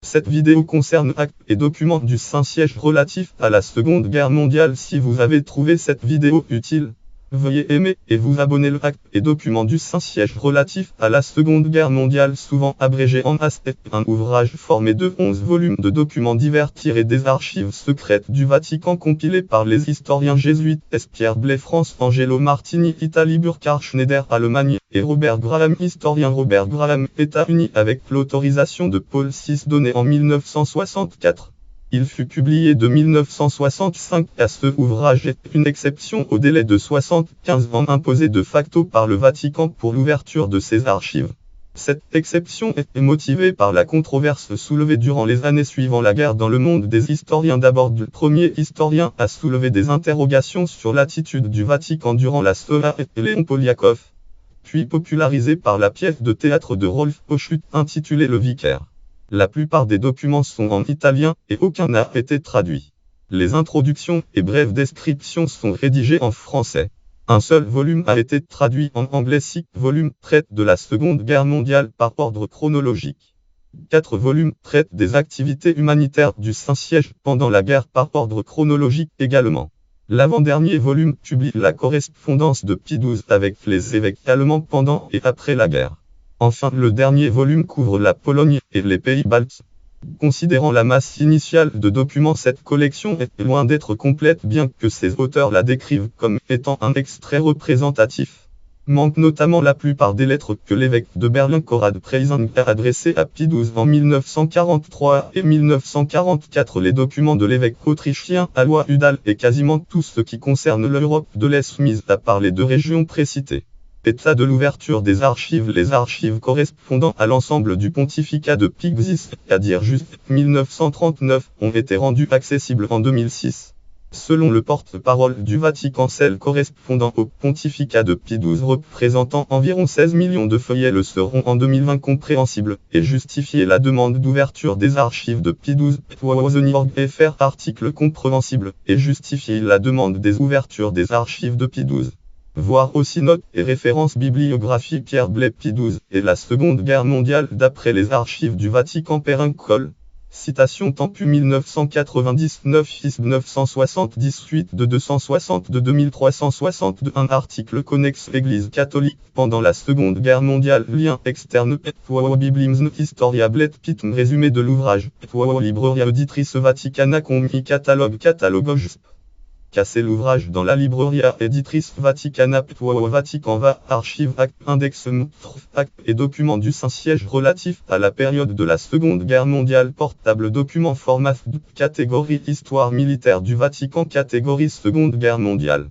Cette vidéo concerne actes et documents du Saint-Siège relatifs à la Seconde Guerre mondiale. Si vous avez trouvé cette vidéo utile, veuillez aimer et vous abonner. Le actes et documents du Saint-Siège relatifs à la Seconde Guerre mondiale, souvent abrégé en AS, est un ouvrage formé de 11 volumes de documents divers tirés des archives secrètes du Vatican, compilés par les historiens jésuites Pierre Blais France, Angelo Martini Italie, Burkhard Schneider Allemagne et Robert Graham historien Robert Graham États-Unis, avec l'autorisation de Paul VI donnée en 1964. Il fut publié de 1965 à ce ouvrage est une exception au délai de 75 ans imposé de facto par le Vatican pour l'ouverture de ses archives. Cette exception est motivée par la controverse soulevée durant les années suivant la guerre dans le monde des historiens. D'abord, le premier historien à soulever des interrogations sur l'attitude du Vatican durant la Shoah est Léon Poliakov, puis popularisé par la pièce de théâtre de Rolf Pochut intitulée Le Vicaire. La plupart des documents sont en italien et aucun n'a été traduit. Les introductions et brèves descriptions sont rédigées en français. Un seul volume a été traduit en anglais. 6 volumes traitent de la Seconde Guerre mondiale par ordre chronologique. 4 volumes traitent des activités humanitaires du Saint-Siège pendant la guerre par ordre chronologique également. L'avant-dernier volume publie la correspondance de Pie XII avec les évêques allemands pendant et après la guerre. Enfin, le dernier volume couvre la Pologne et les pays baltes. Considérant la masse initiale de documents, cette collection est loin d'être complète, bien que ses auteurs la décrivent comme étant un extrait représentatif. Manque notamment la plupart des lettres que l'évêque de Berlin Konrad Preußen a adressées à Pie XII en 1943 et 1944. Les documents de l'évêque autrichien Alois Udal et quasiment tout ce qui concerne l'Europe de l'Est, mis à part les 2 régions précitées. État de l'ouverture des archives. Les archives correspondant à l'ensemble du pontificat de Pie X, c'est-à-dire juste 1939, ont été rendues accessibles en 2006. Selon le porte-parole du Vatican, celles correspondant au pontificat de Pie XII, représentant environ 16 millions de feuillets, le seront en 2020 compréhensibles, et justifier la demande d'ouverture des archives de Pie XII, .org.fr article compréhensible, et justifier la demande des ouvertures des archives de Pie XII. Voir aussi notes et références bibliographies. Pierre Blais, Pie XII et la Seconde Guerre mondiale d'après les archives du Vatican. Perrin Col. Citation Tempu 1999 ISB 978 de 260 de 2362. Un article connexe Église catholique pendant la Seconde Guerre mondiale. Lien externe. Biblims Historia Bled Pitm. Résumé de l'ouvrage. Libreria Auditrice Vaticana Commi Catalogue Casser l'ouvrage dans la Libreria Editrice Vaticana. Vatican va. Archives Actes Index Actes et documents du Saint-Siège relatifs à la période de la Seconde Guerre mondiale. Portable document format catégorie Histoire militaire du Vatican, catégorie Seconde Guerre mondiale.